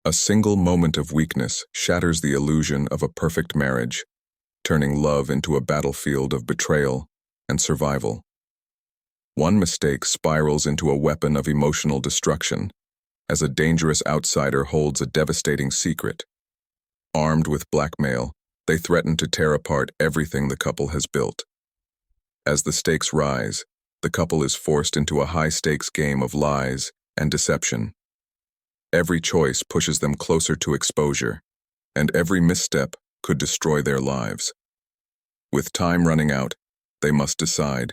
A single moment of weakness shatters the illusion of a perfect marriage, turning love into a battlefield of betrayal and survival. One mistake spirals into a weapon of emotional destruction, as a dangerous outsider holds a devastating secret. Armed with blackmail, they threaten to tear apart everything the couple has built. As the stakes rise, the couple is forced into a high-stakes game of lies and deception. Every choice pushes them closer to exposure, and every misstep could destroy their lives. With time running out, they must decide,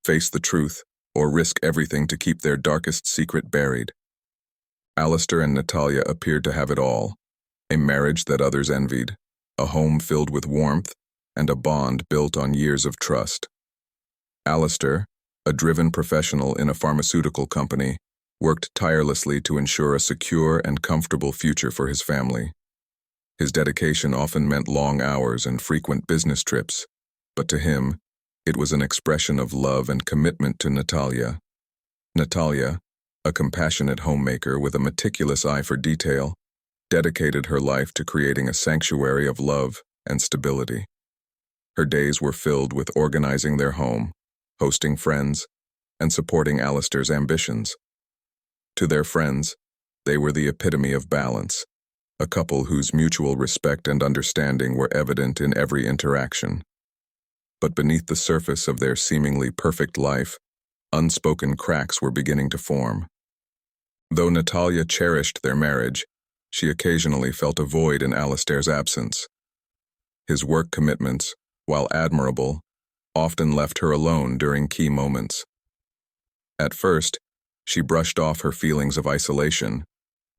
face the truth, or risk everything to keep their darkest secret buried. Alistair and Natalya appeared to have it all: a marriage that others envied, a home filled with warmth, and a bond built on years of trust. Alistair, a driven professional in a pharmaceutical company, worked tirelessly to ensure a secure and comfortable future for his family. His dedication often meant long hours and frequent business trips, but to him, it was an expression of love and commitment to Natalya. Natalya, a compassionate homemaker with a meticulous eye for detail, dedicated her life to creating a sanctuary of love and stability. Her days were filled with organizing their home, hosting friends, and supporting Alistair's ambitions. To their friends, they were the epitome of balance, a couple whose mutual respect and understanding were evident in every interaction. But beneath the surface of their seemingly perfect life, unspoken cracks were beginning to form. Though Natalya cherished their marriage, she occasionally felt a void in Alistair's absence. His work commitments, while admirable, often left her alone during key moments. At first, she brushed off her feelings of isolation,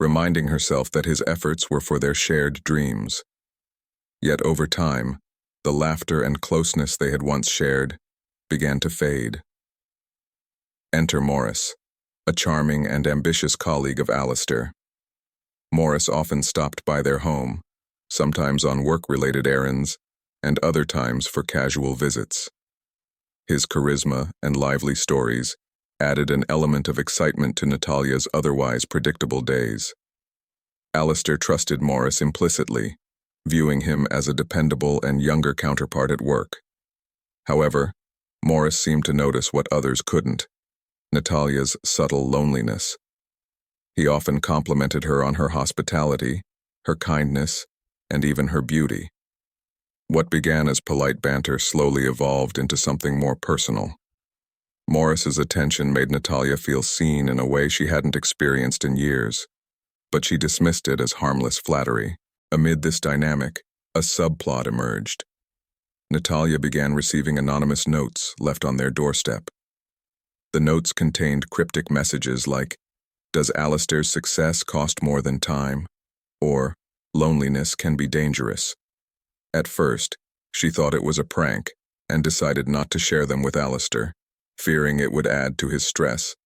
reminding herself that his efforts were for their shared dreams. Yet over time, the laughter and closeness they had once shared began to fade. Enter Morris, a charming and ambitious colleague of Alistair. Morris often stopped by their home, sometimes on work-related errands, and other times for casual visits. His charisma and lively stories added an element of excitement to Natalya's otherwise predictable days. Alistair trusted Morris implicitly, viewing him as a dependable and younger counterpart at work. However, Morris seemed to notice what others couldn't: Natalya's subtle loneliness. He often complimented her on her hospitality, her kindness, and even her beauty. What began as polite banter slowly evolved into something more personal. Morris's attention made Natalya feel seen in a way she hadn't experienced in years, but she dismissed it as harmless flattery. Amid this dynamic, a subplot emerged. Natalya began receiving anonymous notes left on their doorstep. The notes contained cryptic messages like, "Does Alistair's success cost more than time?" or "Loneliness can be dangerous." At first, she thought it was a prank and decided not to share them with Alistair, fearing it would add to his stress.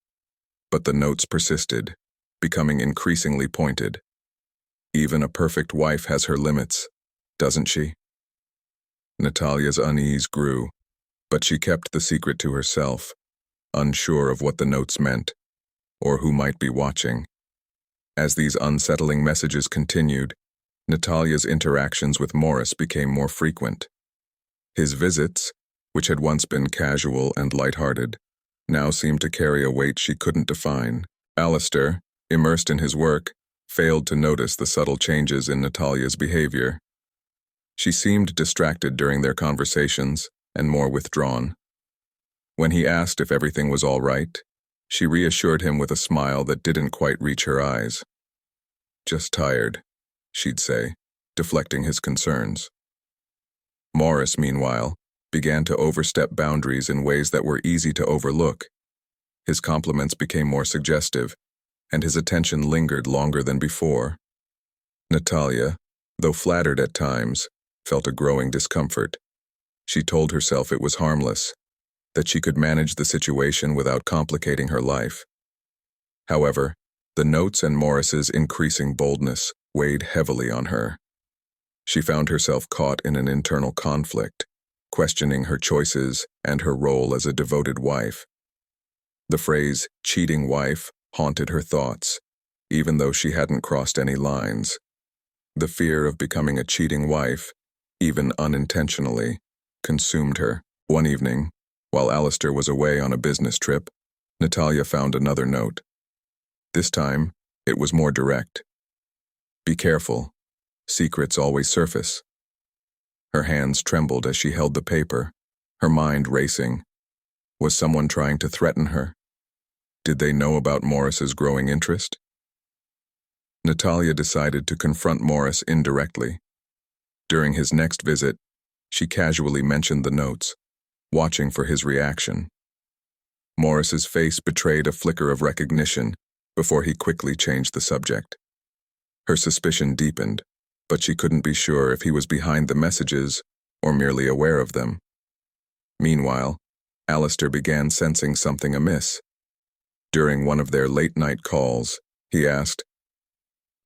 But the notes persisted, becoming increasingly pointed. "Even a perfect wife has her limits, doesn't she?" Natalya's unease grew, but she kept the secret to herself, unsure of what the notes meant, or who might be watching. As these unsettling messages continued, Natalya's interactions with Morris became more frequent. His visits, which had once been casual and lighthearted, now seemed to carry a weight she couldn't define. Alistair, immersed in his work, failed to notice the subtle changes in Natalya's behavior. She seemed distracted during their conversations and more withdrawn. When he asked if everything was all right, she reassured him with a smile that didn't quite reach her eyes. "Just tired," she'd say, deflecting his concerns. Morris, meanwhile, began to overstep boundaries in ways that were easy to overlook. His compliments became more suggestive, and his attention lingered longer than before. Natalya, though flattered at times, felt a growing discomfort. She told herself it was harmless, that she could manage the situation without complicating her life. However, the notes and Morris's increasing boldness weighed heavily on her. She found herself caught in an internal conflict, questioning her choices and her role as a devoted wife. The phrase "cheating wife" haunted her thoughts, even though she hadn't crossed any lines. The fear of becoming a cheating wife, even unintentionally, consumed her. One evening, while Alistair was away on a business trip, Natalya found another note. This time, it was more direct. "Be careful. Secrets always surface." Her hands trembled as she held the paper, her mind racing. Was someone trying to threaten her? Did they know about Morris's growing interest? Natalya decided to confront Morris indirectly. During his next visit, she casually mentioned the notes, watching for his reaction. Morris's face betrayed a flicker of recognition before he quickly changed the subject. Her suspicion deepened, but she couldn't be sure if he was behind the messages or merely aware of them. Meanwhile, Alistair began sensing something amiss. During one of their late-night calls, he asked,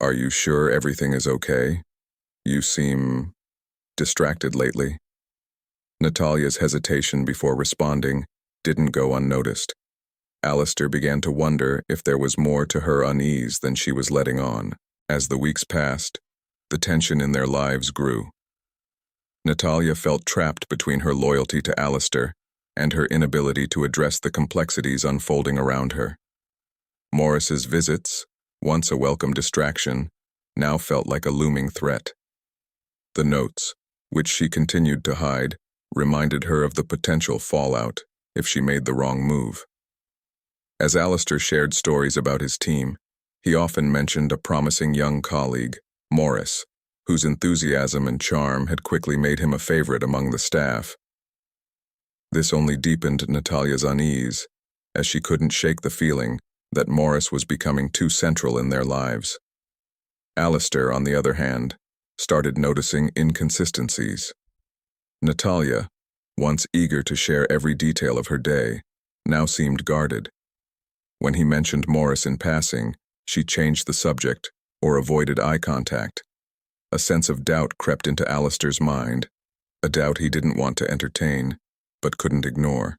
"Are you sure everything is okay? You seem distracted lately." Natalya's hesitation before responding didn't go unnoticed. Alistair began to wonder if there was more to her unease than she was letting on. As the weeks passed, the tension in their lives grew. Natalya felt trapped between her loyalty to Alistair and her inability to address the complexities unfolding around her. Morris's visits, once a welcome distraction, now felt like a looming threat. The notes, which she continued to hide, reminded her of the potential fallout if she made the wrong move. As Alistair shared stories about his team, he often mentioned a promising young colleague, Morris, whose enthusiasm and charm had quickly made him a favorite among the staff. This only deepened Natalya's unease, as she couldn't shake the feeling that Morris was becoming too central in their lives. Alistair, on the other hand, started noticing inconsistencies. Natalya, once eager to share every detail of her day, now seemed guarded. When he mentioned Morris in passing, she changed the subject or avoided eye contact. A sense of doubt crept into Alistair's mind, a doubt he didn't want to entertain, but couldn't ignore.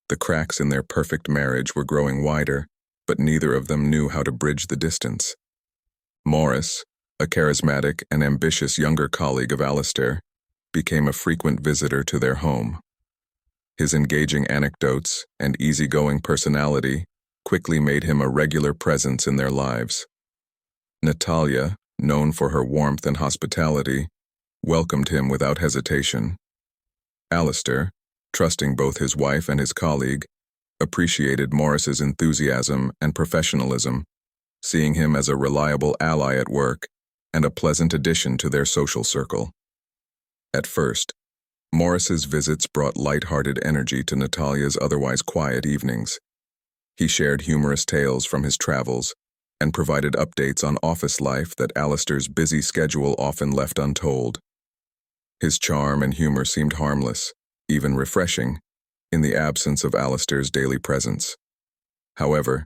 The cracks in their perfect marriage were growing wider, but neither of them knew how to bridge the distance. Morris, a charismatic and ambitious younger colleague of Alistair, became a frequent visitor to their home. His engaging anecdotes and easygoing personality quickly made him a regular presence in their lives. Natalya, known for her warmth and hospitality, welcomed him without hesitation. Alistair, trusting both his wife and his colleague, appreciated Morris's enthusiasm and professionalism, seeing him as a reliable ally at work and a pleasant addition to their social circle. At first, Morris's visits brought light-hearted energy to Natalya's otherwise quiet evenings. He shared humorous tales from his travels and provided updates on office life that Alistair's busy schedule often left untold. His charm and humor seemed harmless, even refreshing, in the absence of Alistair's daily presence. However,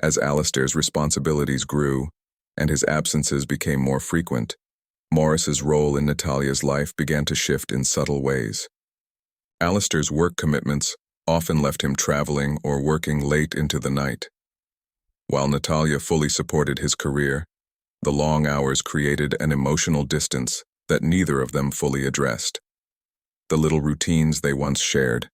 as Alistair's responsibilities grew and his absences became more frequent, Morris's role in Natalya's life began to shift in subtle ways. Alistair's work commitments often left him traveling or working late into the night. While Natalya fully supported his career, the long hours created an emotional distance that neither of them fully addressed. The little routines they once shared,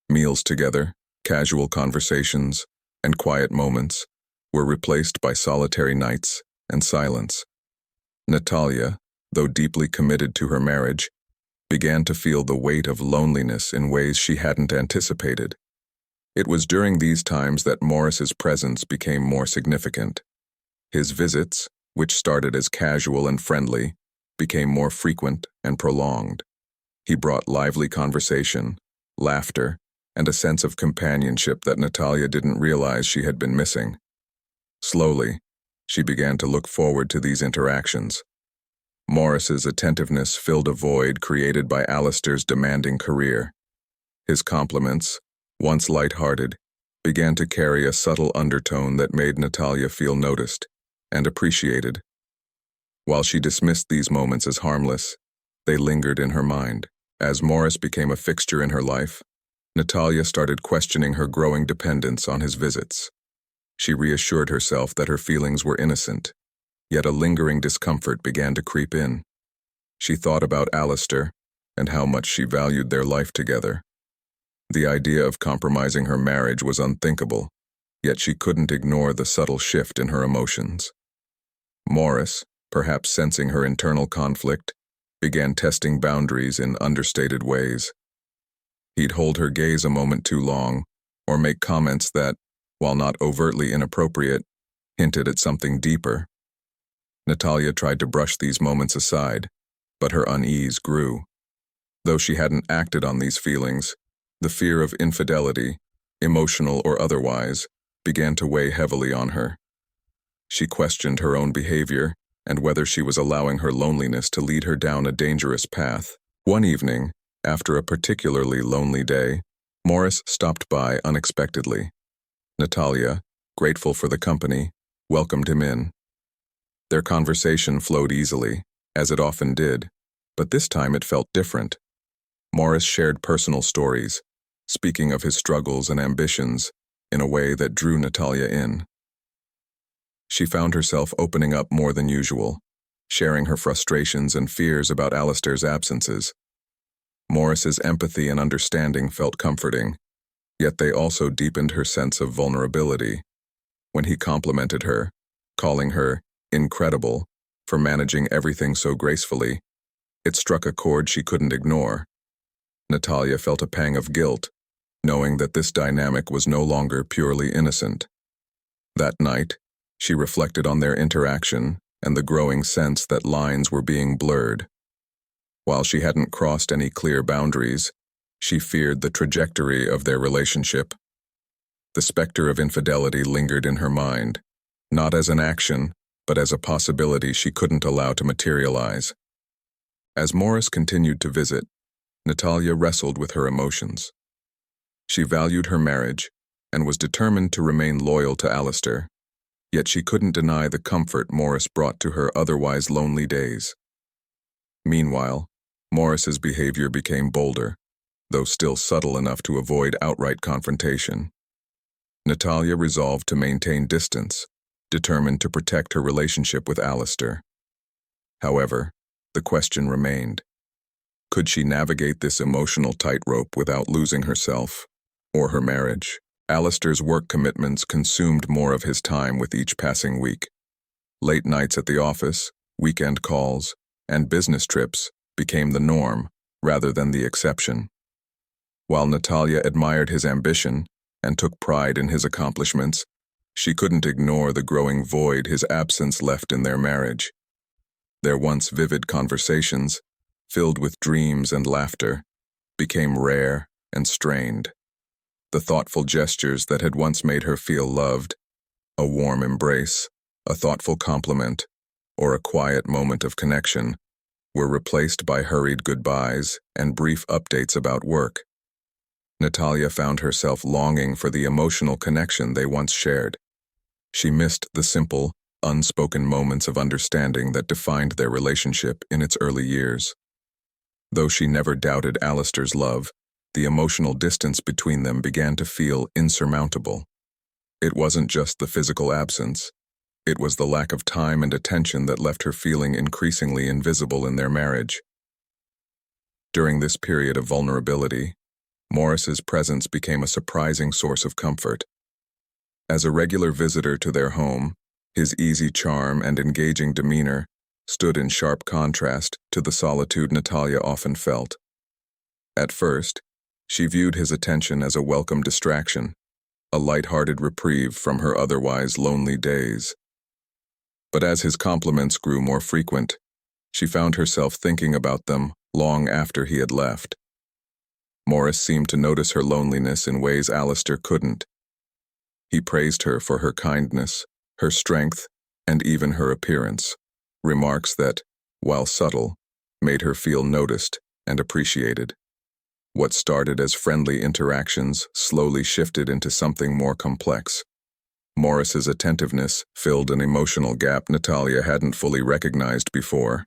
meals together, casual conversations, and quiet moments, were replaced by solitary nights and silence. Natalya, though deeply committed to her marriage, began to feel the weight of loneliness in ways she hadn't anticipated. It was during these times that Morris's presence became more significant. His visits, which started as casual and friendly, became more frequent and prolonged. He brought lively conversation, laughter, and a sense of companionship that Natalya didn't realize she had been missing. Slowly, she began to look forward to these interactions. Morris's attentiveness filled a void created by Alistair's demanding career. His compliments, once light-hearted, began to carry a subtle undertone that made Natalya feel noticed and appreciated. While she dismissed these moments as harmless, they lingered in her mind. As Morris became a fixture in her life, Natalya started questioning her growing dependence on his visits. She reassured herself that her feelings were innocent, yet a lingering discomfort began to creep in. She thought about Alistair and how much she valued their life together. The idea of compromising her marriage was unthinkable, yet she couldn't ignore the subtle shift in her emotions. Morris, perhaps sensing her internal conflict, began testing boundaries in understated ways. He'd hold her gaze a moment too long, or make comments that, while not overtly inappropriate, hinted at something deeper. Natalya tried to brush these moments aside, but her unease grew. Though she hadn't acted on these feelings, the fear of infidelity, emotional or otherwise, began to weigh heavily on her. She questioned her own behavior and whether she was allowing her loneliness to lead her down a dangerous path. One evening, after a particularly lonely day, Morris stopped by unexpectedly. Natalya, grateful for the company, welcomed him in. Their conversation flowed easily, as it often did, but this time it felt different. Morris shared personal stories, speaking of his struggles and ambitions in a way that drew Natalya in. She found herself opening up more than usual, sharing her frustrations and fears about Alistair's absences. Morris's empathy and understanding felt comforting, yet they also deepened her sense of vulnerability. When he complimented her, calling her incredible for managing everything so gracefully, it struck a chord she couldn't ignore. Natalya felt a pang of guilt, knowing that this dynamic was no longer purely innocent. That night, she reflected on their interaction and the growing sense that lines were being blurred. While she hadn't crossed any clear boundaries, she feared the trajectory of their relationship. The specter of infidelity lingered in her mind, not as an action, but as a possibility she couldn't allow to materialize. As Morris continued to visit, Natalya wrestled with her emotions. She valued her marriage and was determined to remain loyal to Alistair, yet she couldn't deny the comfort Morris brought to her otherwise lonely days. Meanwhile, Morris's behavior became bolder, though still subtle enough to avoid outright confrontation. Natalya resolved to maintain distance, determined to protect her relationship with Alistair. However, the question remained. Could she navigate this emotional tightrope without losing herself or her marriage? Alistair's work commitments consumed more of his time with each passing week. Late nights at the office, weekend calls, and business trips became the norm rather than the exception. While Natalya admired his ambition and took pride in his accomplishments, she couldn't ignore the growing void his absence left in their marriage. Their once vivid conversations, filled with dreams and laughter, became rare and strained. The thoughtful gestures that had once made her feel loved, a warm embrace, a thoughtful compliment, or a quiet moment of connection, were replaced by hurried goodbyes and brief updates about work. Natalya found herself longing for the emotional connection they once shared. She missed the simple, unspoken moments of understanding that defined their relationship in its early years. Though she never doubted Alistair's love, the emotional distance between them began to feel insurmountable. It wasn't just the physical absence. It was the lack of time and attention that left her feeling increasingly invisible in their marriage. During this period of vulnerability, Morris's presence became a surprising source of comfort. As a regular visitor to their home, his easy charm and engaging demeanor stood in sharp contrast to the solitude Natalya often felt. At first, she viewed his attention as a welcome distraction, a light-hearted reprieve from her otherwise lonely days. But as his compliments grew more frequent, she found herself thinking about them long after he had left. Morris seemed to notice her loneliness in ways Alistair couldn't. He praised her for her kindness, her strength, and even her appearance, remarks that, while subtle, made her feel noticed and appreciated. What started as friendly interactions slowly shifted into something more complex. Morris's attentiveness filled an emotional gap Natalya hadn't fully recognized before,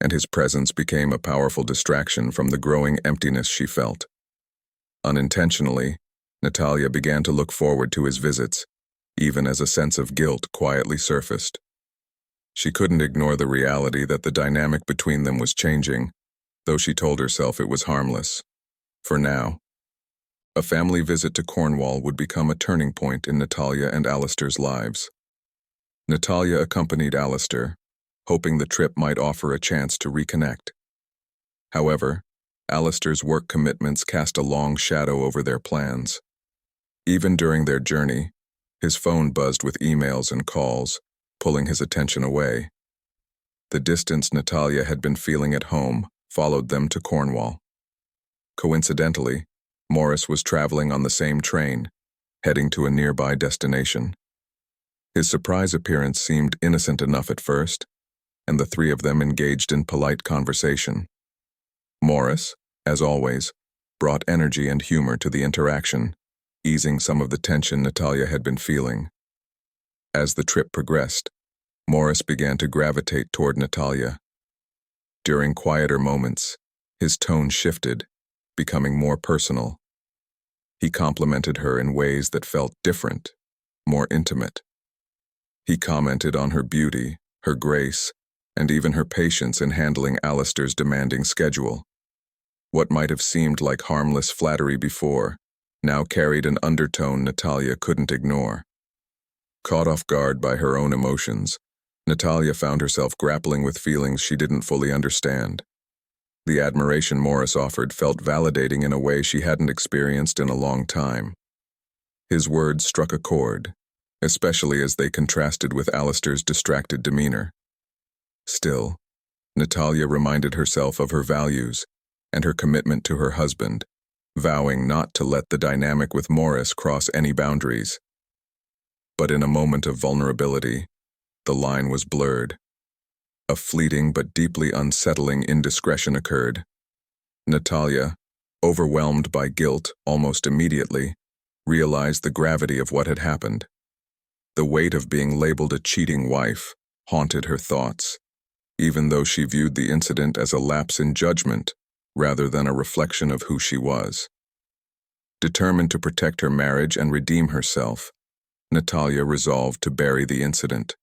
and his presence became a powerful distraction from the growing emptiness she felt. Unintentionally, Natalya began to look forward to his visits, even as a sense of guilt quietly surfaced. She couldn't ignore the reality that the dynamic between them was changing, though she told herself it was harmless. For now, a family visit to Cornwall would become a turning point in Natalya and Alistair's lives. Natalya accompanied Alistair, hoping the trip might offer a chance to reconnect. However, Alistair's work commitments cast a long shadow over their plans. Even during their journey, his phone buzzed with emails and calls, pulling his attention away. The distance Natalya had been feeling at home followed them to Cornwall. Coincidentally, Morris was traveling on the same train, heading to a nearby destination. His surprise appearance seemed innocent enough at first, and the three of them engaged in polite conversation. Morris, as always, brought energy and humor to the interaction, easing some of the tension Natalya had been feeling. As the trip progressed, Morris began to gravitate toward Natalya. During quieter moments, his tone shifted, becoming more personal. He complimented her in ways that felt different, more intimate. He commented on her beauty, her grace, and even her patience in handling Alistair's demanding schedule. What might have seemed like harmless flattery before now carried an undertone Natalya couldn't ignore. Caught off guard by her own emotions, Natalya found herself grappling with feelings she didn't fully understand. The admiration Morris offered felt validating in a way she hadn't experienced in a long time. His words struck a chord, especially as they contrasted with Alistair's distracted demeanor. Still, Natalya reminded herself of her values and her commitment to her husband, vowing not to let the dynamic with Morris cross any boundaries. But in a moment of vulnerability, the line was blurred. A fleeting but deeply unsettling indiscretion occurred. Natalya, overwhelmed by guilt almost immediately, realized the gravity of what had happened. The weight of being labeled a cheating wife haunted her thoughts, even though she viewed the incident as a lapse in judgment rather than a reflection of who she was. Determined to protect her marriage and redeem herself, Natalya resolved to bury the incident.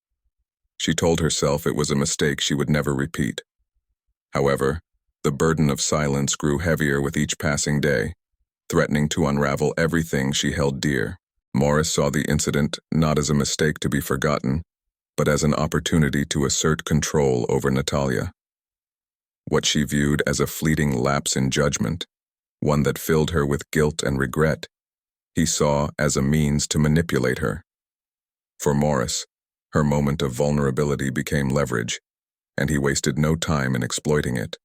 She told herself it was a mistake she would never repeat. However, the burden of silence grew heavier with each passing day, threatening to unravel everything she held dear. Morris saw the incident not as a mistake to be forgotten, but as an opportunity to assert control over Natalya. What she viewed as a fleeting lapse in judgment, one that filled her with guilt and regret, he saw as a means to manipulate her. For Morris, her moment of vulnerability became leverage, and he wasted no time in exploiting it.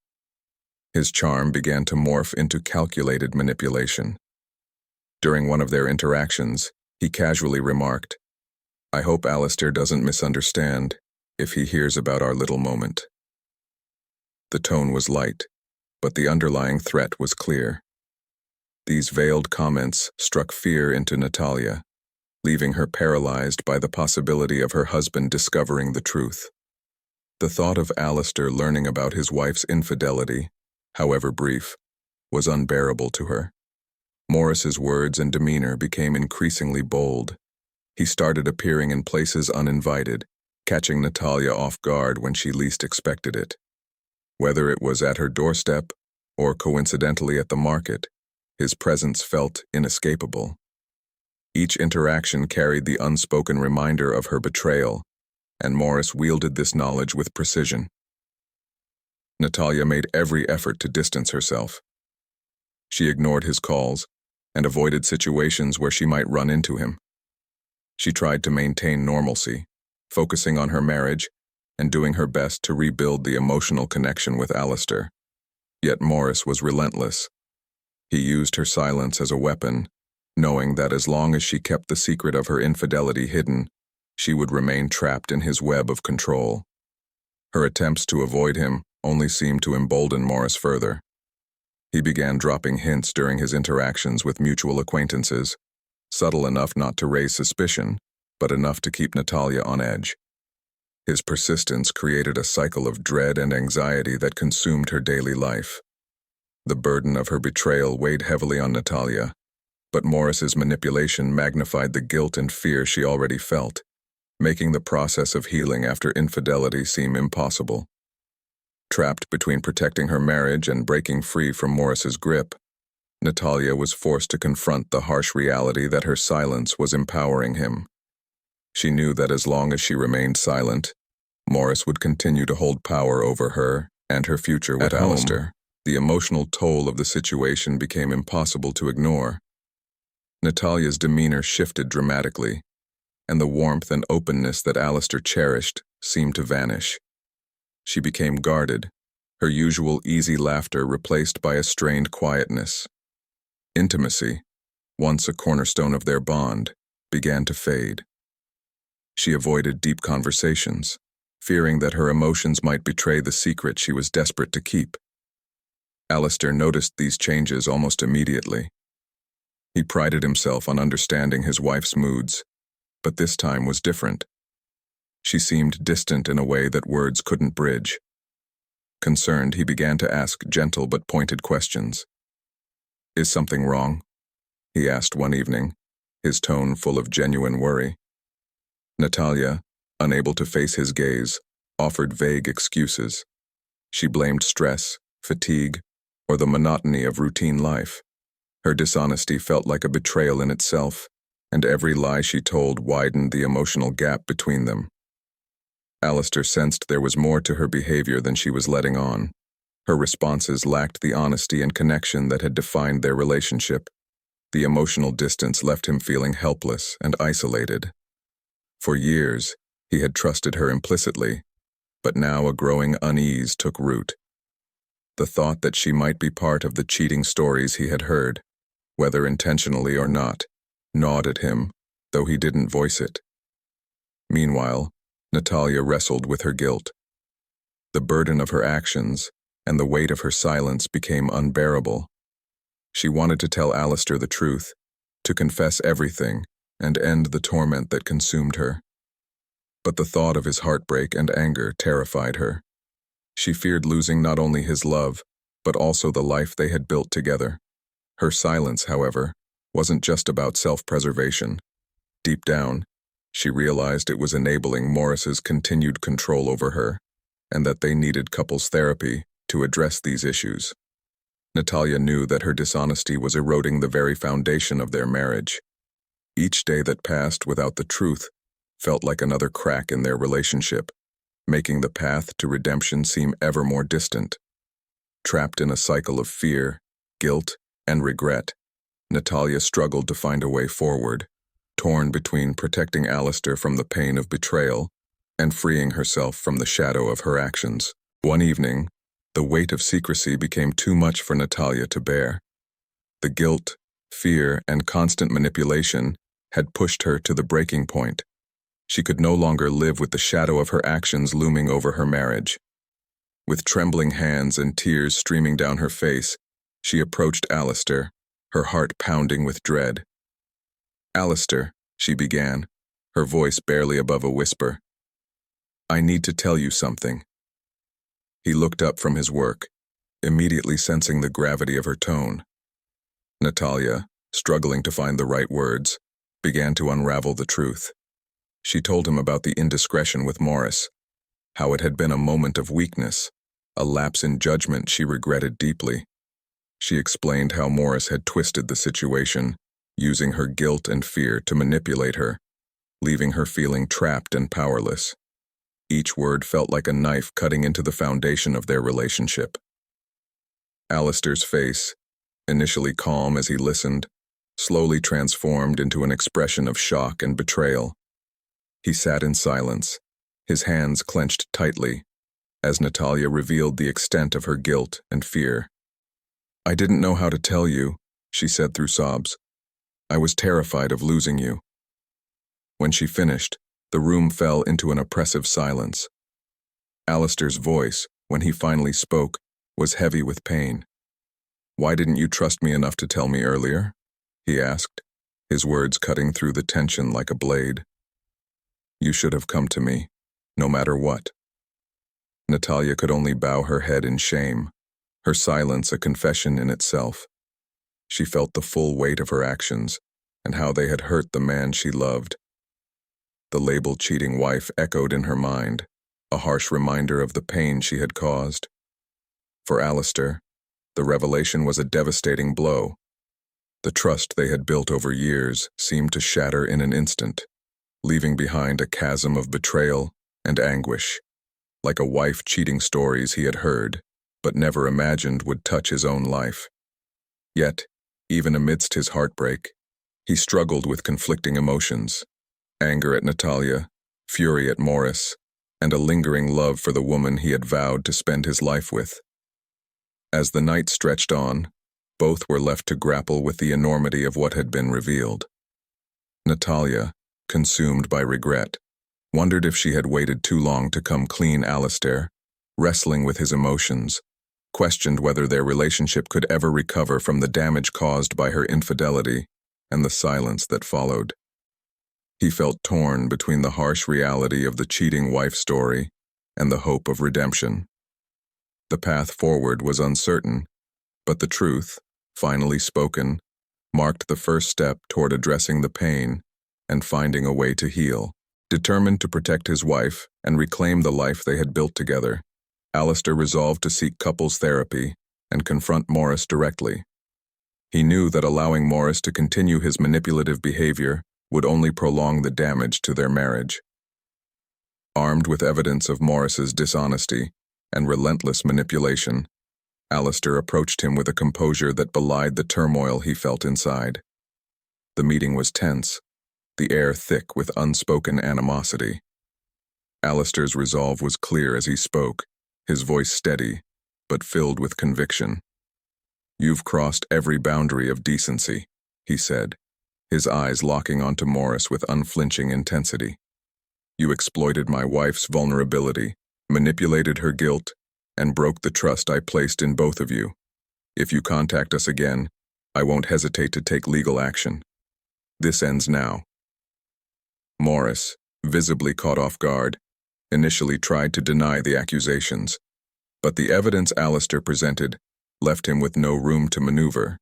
His charm began to morph into calculated manipulation. During one of their interactions, he casually remarked, "I hope Alistair doesn't misunderstand if he hears about our little moment." The tone was light, but the underlying threat was clear. These veiled comments struck fear into Natalya, leaving her paralyzed by the possibility of her husband discovering the truth. The thought of Alistair learning about his wife's infidelity, however brief, was unbearable to her. Morris's words and demeanor became increasingly bold. He started appearing in places uninvited, catching Natalya off guard when she least expected it. Whether it was at her doorstep or coincidentally at the market, his presence felt inescapable. Each interaction carried the unspoken reminder of her betrayal, and Morris wielded this knowledge with precision. Natalya made every effort to distance herself. She ignored his calls and avoided situations where she might run into him. She tried to maintain normalcy, focusing on her marriage and doing her best to rebuild the emotional connection with Alistair. Yet Morris was relentless. He used her silence as a weapon, knowing that as long as she kept the secret of her infidelity hidden, she would remain trapped in his web of control. Her attempts to avoid him only seemed to embolden Morris further. He began dropping hints during his interactions with mutual acquaintances, subtle enough not to raise suspicion, but enough to keep Natalya on edge. His persistence created a cycle of dread and anxiety that consumed her daily life. The burden of her betrayal weighed heavily on Natalya, But Morris's manipulation magnified the guilt and fear she already felt, making the process of healing after infidelity seem impossible. Trapped between protecting her marriage and breaking free from Morris's grip, Natalya was forced to confront the harsh reality that her silence was empowering him. She knew that as long as she remained silent, Morris would continue to hold power over her and her future with Alistair. The emotional toll of the situation became impossible to ignore. Natalya's demeanor shifted dramatically, and the warmth and openness that Alistair cherished seemed to vanish. She became guarded, her usual easy laughter replaced by a strained quietness. Intimacy, once a cornerstone of their bond, began to fade. She avoided deep conversations, fearing that her emotions might betray the secret she was desperate to keep. Alistair noticed these changes almost immediately. He prided himself on understanding his wife's moods, but this time was different. She seemed distant in a way that words couldn't bridge. Concerned, he began to ask gentle but pointed questions. "Is something wrong?" he asked one evening, his tone full of genuine worry. Natalya, unable to face his gaze, offered vague excuses. She blamed stress, fatigue, or the monotony of routine life. Her dishonesty felt like a betrayal in itself, and every lie she told widened the emotional gap between them. Alistair sensed there was more to her behavior than she was letting on. Her responses lacked the honesty and connection that had defined their relationship. The emotional distance left him feeling helpless and isolated. For years, he had trusted her implicitly, but now a growing unease took root. The thought that she might be part of the cheating stories he had heard, whether intentionally or not, gnawed at him, though he didn't voice it. Meanwhile, Natalya wrestled with her guilt. The burden of her actions and the weight of her silence became unbearable. She wanted to tell Alistair the truth, to confess everything, and end the torment that consumed her. But the thought of his heartbreak and anger terrified her. She feared losing not only his love, but also the life they had built together. Her silence, however, wasn't just about self-preservation. Deep down, she realized it was enabling Morris's continued control over her, and that they needed couples therapy to address these issues. Natalya knew that her dishonesty was eroding the very foundation of their marriage. Each day that passed without the truth felt like another crack in their relationship, making the path to redemption seem ever more distant. Trapped in a cycle of fear, guilt, and regret, Natalya struggled to find a way forward, torn between protecting Alistair from the pain of betrayal and freeing herself from the shadow of her actions. One evening, the weight of secrecy became too much for Natalya to bear. The guilt, fear, and constant manipulation had pushed her to the breaking point. She could no longer live with the shadow of her actions looming over her marriage. With trembling hands and tears streaming down her face, she approached Alistair, her heart pounding with dread. "Alistair," she began, her voice barely above a whisper. "I need to tell you something." He looked up from his work, immediately sensing the gravity of her tone. Natalya, struggling to find the right words, began to unravel the truth. She told him about the indiscretion with Morris, how it had been a moment of weakness, a lapse in judgment she regretted deeply. She explained how Morris had twisted the situation, using her guilt and fear to manipulate her, leaving her feeling trapped and powerless. Each word felt like a knife cutting into the foundation of their relationship. Alistair's face, initially calm as he listened, slowly transformed into an expression of shock and betrayal. He sat in silence, his hands clenched tightly, as Natalya revealed the extent of her guilt and fear. "I didn't know how to tell you," she said through sobs. "I was terrified of losing you." When she finished, the room fell into an oppressive silence. Alistair's voice, when he finally spoke, was heavy with pain. "Why didn't you trust me enough to tell me earlier?" he asked, his words cutting through the tension like a blade. "You should have come to me, no matter what." Natalya could only bow her head in shame, her silence a confession in itself. She felt the full weight of her actions and how they had hurt the man she loved. The label cheating wife echoed in her mind, a harsh reminder of the pain she had caused. For Alistair, the revelation was a devastating blow. The trust they had built over years seemed to shatter in an instant, leaving behind a chasm of betrayal and anguish, like a wife cheating stories he had heard, but never imagined would touch his own life. Yet, even amidst his heartbreak, he struggled with conflicting emotions: anger at Natalya, fury at Morris, and a lingering love for the woman he had vowed to spend his life with. As the night stretched on, both were left to grapple with the enormity of what had been revealed. Natalya, consumed by regret, wondered if she had waited too long to come clean. Alistair, wrestling with his emotions, questioned whether their relationship could ever recover from the damage caused by her infidelity and the silence that followed. He felt torn between the harsh reality of the cheating wife story and the hope of redemption. The path forward was uncertain, but the truth, finally spoken, marked the first step toward addressing the pain and finding a way to heal. Determined to protect his wife and reclaim the life they had built together, Alistair resolved to seek couples therapy and confront Morris directly. He knew that allowing Morris to continue his manipulative behavior would only prolong the damage to their marriage. Armed with evidence of Morris's dishonesty and relentless manipulation, Alistair approached him with a composure that belied the turmoil he felt inside. The meeting was tense, the air thick with unspoken animosity. Alistair's resolve was clear as he spoke, his voice steady, but filled with conviction. "You've crossed every boundary of decency," he said, his eyes locking onto Morris with unflinching intensity. "You exploited my wife's vulnerability, manipulated her guilt, and broke the trust I placed in both of you. If you contact us again, I won't hesitate to take legal action. This ends now." Morris, visibly caught off guard, initially tried to deny the accusations, but the evidence Alistair presented left him with no room to maneuver.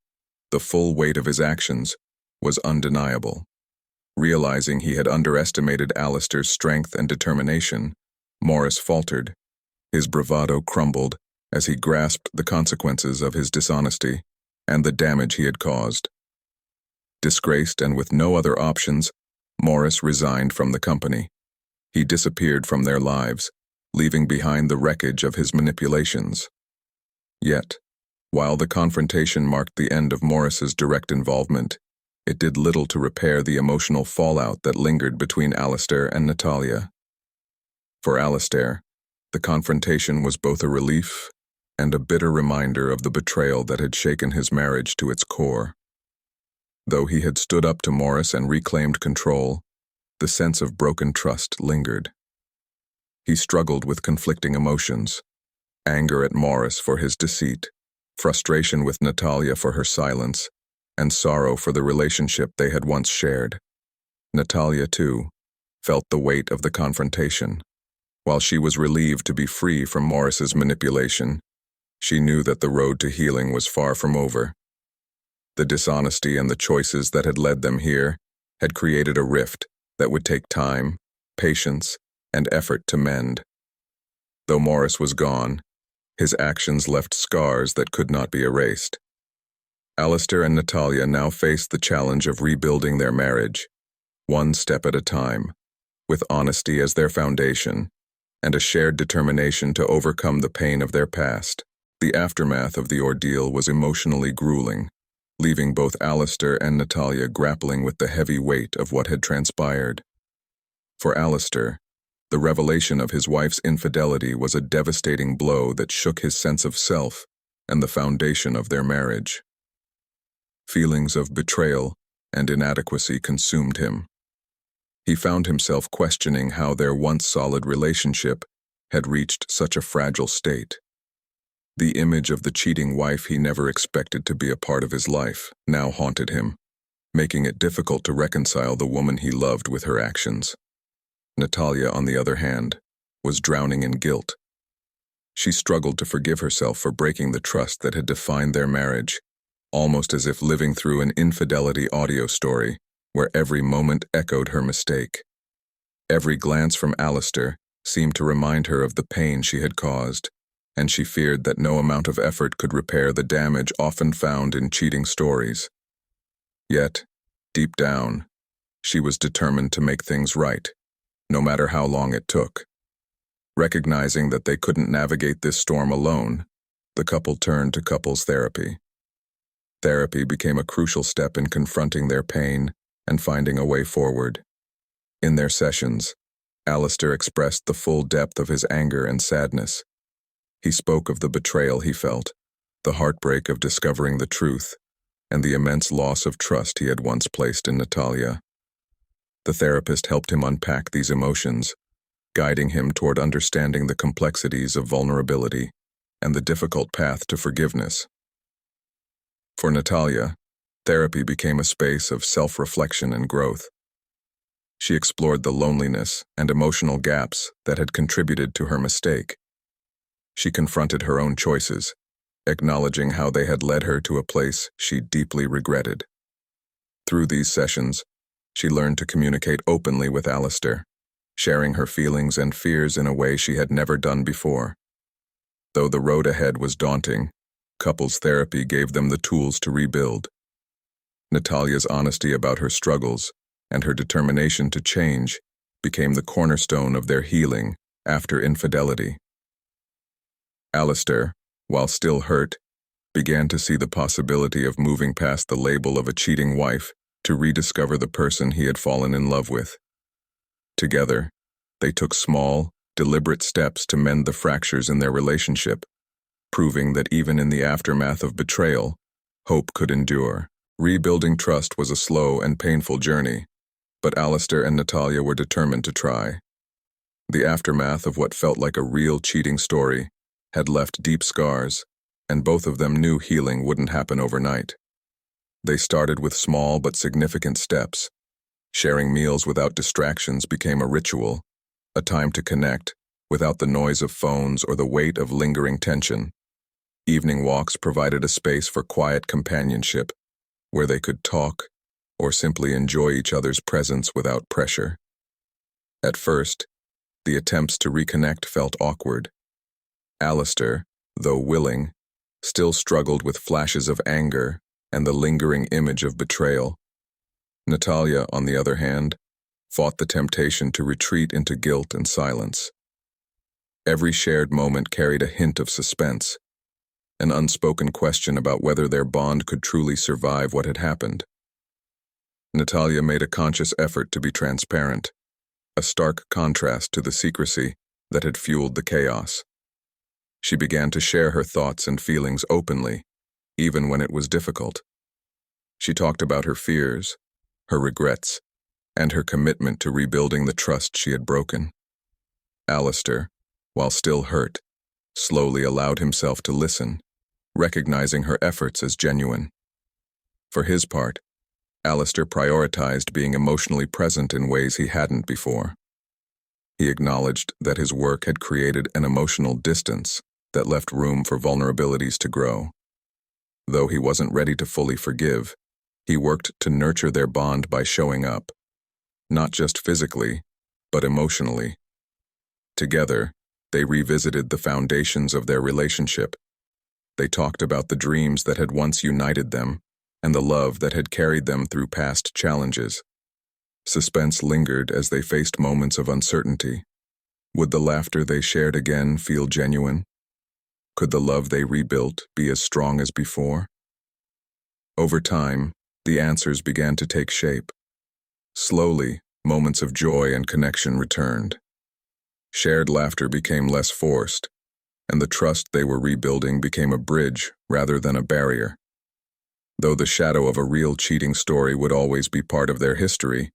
The full weight of his actions was undeniable. Realizing he had underestimated Alistair's strength and determination, Morris faltered. His bravado crumbled as he grasped the consequences of his dishonesty and the damage he had caused. Disgraced and with no other options, Morris resigned from the company. He disappeared from their lives, leaving behind the wreckage of his manipulations. Yet, while the confrontation marked the end of Morris's direct involvement, it did little to repair the emotional fallout that lingered between Alistair and Natalya. For Alistair, the confrontation was both a relief and a bitter reminder of the betrayal that had shaken his marriage to its core. Though he had stood up to Morris and reclaimed control, the sense of broken trust lingered. He struggled with conflicting emotions: anger at Morris for his deceit, frustration with Natalya for her silence, and sorrow for the relationship they had once shared. Natalya, too, felt the weight of the confrontation. While she was relieved to be free from Morris's manipulation, she knew that the road to healing was far from over. The dishonesty and the choices that had led them here had created a rift that would take time, patience, and effort to mend. Though Morris was gone, his actions left scars that could not be erased. Alistair and Natalya now faced the challenge of rebuilding their marriage, one step at a time, with honesty as their foundation, and a shared determination to overcome the pain of their past. The aftermath of the ordeal was emotionally grueling, leaving both Alistair and Natalya grappling with the heavy weight of what had transpired. For Alistair, the revelation of his wife's infidelity was a devastating blow that shook his sense of self and the foundation of their marriage. Feelings of betrayal and inadequacy consumed him. He found himself questioning how their once solid relationship had reached such a fragile state. The image of the cheating wife he never expected to be a part of his life now haunted him, making it difficult to reconcile the woman he loved with her actions. Natalya, on the other hand, was drowning in guilt. She struggled to forgive herself for breaking the trust that had defined their marriage, almost as if living through an infidelity audio story where every moment echoed her mistake. Every glance from Alistair seemed to remind her of the pain she had caused, and she feared that no amount of effort could repair the damage often found in cheating stories. Yet, deep down, she was determined to make things right, no matter how long it took. Recognizing that they couldn't navigate this storm alone, the couple turned to couples therapy. Therapy became a crucial step in confronting their pain and finding a way forward. In their sessions, Alistair expressed the full depth of his anger and sadness. He spoke of the betrayal he felt, the heartbreak of discovering the truth, and the immense loss of trust he had once placed in Natalya. The therapist helped him unpack these emotions, guiding him toward understanding the complexities of vulnerability and the difficult path to forgiveness. For Natalya, therapy became a space of self-reflection and growth. She explored the loneliness and emotional gaps that had contributed to her mistake. She confronted her own choices, acknowledging how they had led her to a place she deeply regretted. Through these sessions, she learned to communicate openly with Alistair, sharing her feelings and fears in a way she had never done before. Though the road ahead was daunting, couples therapy gave them the tools to rebuild. Natalya's honesty about her struggles and her determination to change became the cornerstone of their healing after infidelity. Alistair, while still hurt, began to see the possibility of moving past the label of a cheating wife to rediscover the person he had fallen in love with. Together, they took small, deliberate steps to mend the fractures in their relationship, proving that even in the aftermath of betrayal, hope could endure. Rebuilding trust was a slow and painful journey, but Alistair and Natalya were determined to try. The aftermath of what felt like a real cheating story had left deep scars, and both of them knew healing wouldn't happen overnight. They started with small but significant steps. Sharing meals without distractions became a ritual, a time to connect, without the noise of phones or the weight of lingering tension. Evening walks provided a space for quiet companionship, where they could talk or simply enjoy each other's presence without pressure. At first, the attempts to reconnect felt awkward. Alistair, though willing, still struggled with flashes of anger and the lingering image of betrayal. Natalya, on the other hand, fought the temptation to retreat into guilt and silence. Every shared moment carried a hint of suspense, an unspoken question about whether their bond could truly survive what had happened. Natalya made a conscious effort to be transparent, a stark contrast to the secrecy that had fueled the chaos. She began to share her thoughts and feelings openly, even when it was difficult. She talked about her fears, her regrets, and her commitment to rebuilding the trust she had broken. Alistair, while still hurt, slowly allowed himself to listen, recognizing her efforts as genuine. For his part, Alistair prioritized being emotionally present in ways he hadn't before. He acknowledged that his work had created an emotional distance that left room for vulnerabilities to grow. Though he wasn't ready to fully forgive, he worked to nurture their bond by showing up, not just physically, but emotionally. Together, they revisited the foundations of their relationship. They talked about the dreams that had once united them and the love that had carried them through past challenges. Suspense lingered as they faced moments of uncertainty. Would the laughter they shared again feel genuine? Could the love they rebuilt be as strong as before? Over time, the answers began to take shape. Slowly, moments of joy and connection returned. Shared laughter became less forced, and the trust they were rebuilding became a bridge rather than a barrier. Though the shadow of a real cheating story would always be part of their history,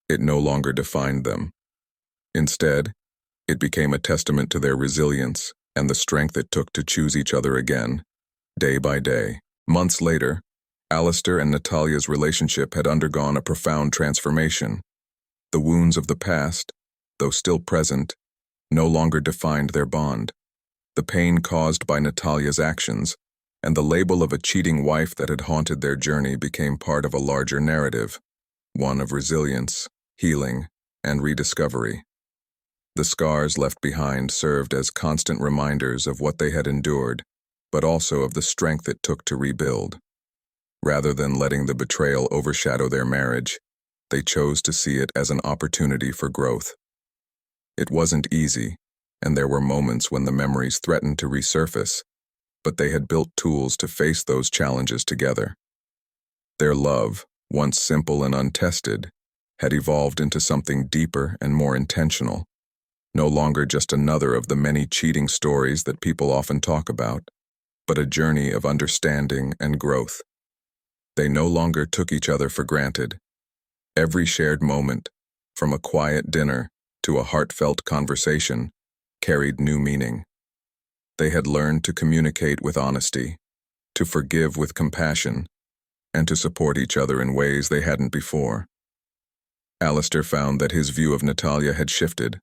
it no longer defined them. Instead, it became a testament to their resilience and the strength it took to choose each other again, day by day. Months later, Alistair and Natalya's relationship had undergone a profound transformation. The wounds of the past, though still present, no longer defined their bond. The pain caused by Natalya's actions, and the label of a cheating wife that had haunted their journey became part of a larger narrative, one of resilience, healing, and rediscovery. The scars left behind served as constant reminders of what they had endured, but also of the strength it took to rebuild. Rather than letting the betrayal overshadow their marriage, they chose to see it as an opportunity for growth. It wasn't easy, and there were moments when the memories threatened to resurface, but they had built tools to face those challenges together. Their love, once simple and untested, had evolved into something deeper and more intentional, no longer just another of the many cheating stories that people often talk about, but a journey of understanding and growth. They no longer took each other for granted. Every shared moment, from a quiet dinner to a heartfelt conversation, carried new meaning. They had learned to communicate with honesty, to forgive with compassion, and to support each other in ways they hadn't before. Alistair found that his view of Natalya had shifted,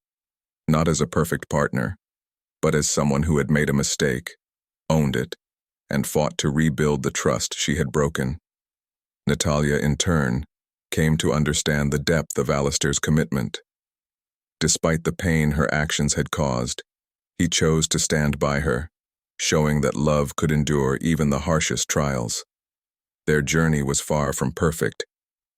not as a perfect partner, but as someone who had made a mistake, owned it, and fought to rebuild the trust she had broken. Natalya, in turn, came to understand the depth of Alistair's commitment. Despite the pain her actions had caused, he chose to stand by her, showing that love could endure even the harshest trials. Their journey was far from perfect.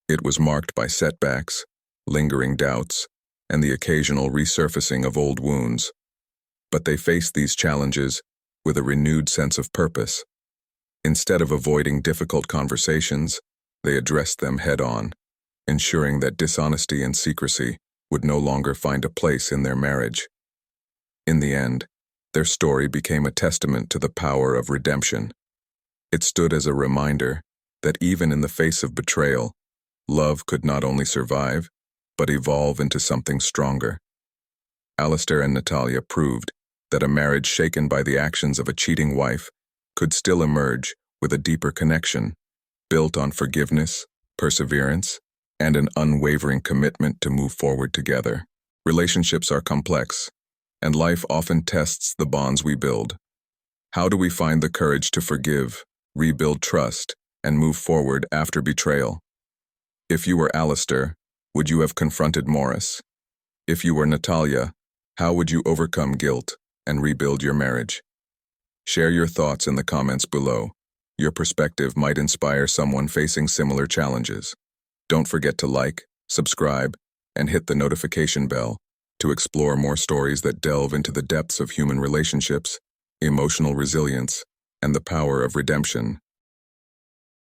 It was marked by setbacks, lingering doubts, and the occasional resurfacing of old wounds. But they faced these challenges with a renewed sense of purpose. Instead of avoiding difficult conversations, they addressed them head-on, ensuring that dishonesty and secrecy would no longer find a place in their marriage. In the end, their story became a testament to the power of redemption. It stood as a reminder that even in the face of betrayal, love could not only survive, but evolve into something stronger. Alistair and Natalya proved that a marriage shaken by the actions of a cheating wife could still emerge with a deeper connection, built on forgiveness, perseverance, and an unwavering commitment to move forward together. Relationships are complex, and life often tests the bonds we build. How do we find the courage to forgive, rebuild trust, and move forward after betrayal? If you were Alistair, would you have confronted Morris? If you were Natalya, how would you overcome guilt and rebuild your marriage? Share your thoughts in the comments below. Your perspective might inspire someone facing similar challenges. Don't forget to like, subscribe, and hit the notification bell to explore more stories that delve into the depths of human relationships, emotional resilience, and the power of redemption.